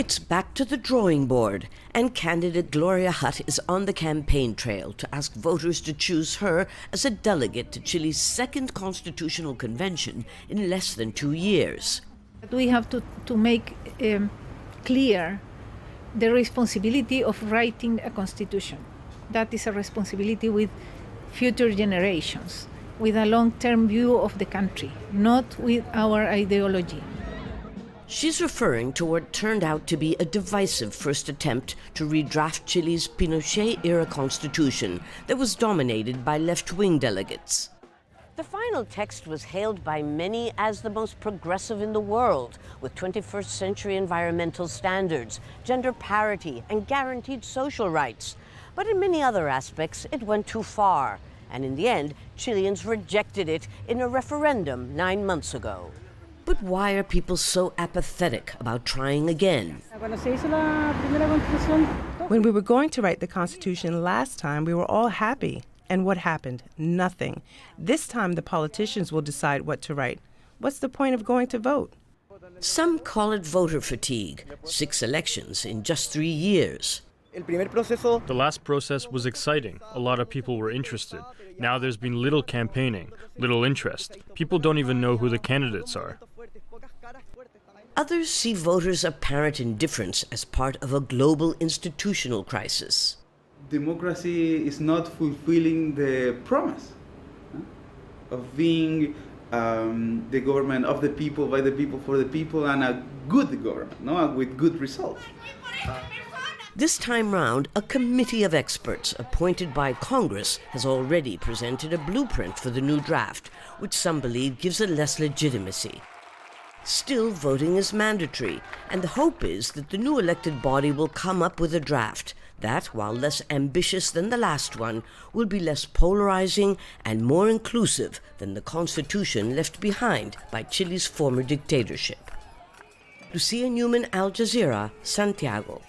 it's back to the drawing board, and candidate GLORIA HUTT is on the campaign trail to ask voters to choose her as a delegate to Chile's second constitutional convention in less than 2 years. We have to make clear the responsibility of writing a constitution. That is a responsibility with future generations, with a long-term view of the country, not with our ideology. She's referring to what turned out to be a divisive first attempt to redraft Chile's Pinochet-era constitution that was dominated by left-wing delegates. The final text was hailed by many as the most progressive in the world, with 21st century environmental standards, gender parity, and guaranteed social rights. But in many other aspects, it went too far. And in the end, Chileans rejected it in a referendum 9 months ago. But why are people so apathetic about trying again? When we were going to write the Constitution last time, we were all happy. And what happened? Nothing. This time, the politicians will decide what to write. What's the point of going to vote? Some call it voter fatigue. 6 elections in just 3 years. The last process was exciting. A lot of people were interested. Now there's been little campaigning, little interest. People don't even know who the candidates are. Others see voters' apparent indifference as part of a global institutional crisis. Democracy is not fulfilling the promise of being the government of the people, by the people, for the people, and a good government, with good results. This time round, a committee of experts appointed by Congress has already presented a blueprint for the new draft, which some believe gives it less legitimacy. Still, voting is mandatory, and the hope is that the new elected body will come up with a draft that, while less ambitious than the last one, will be less polarizing and more inclusive than the constitution left behind by Chile's former dictatorship. Lucia, Newman, Jazeera, Santiago.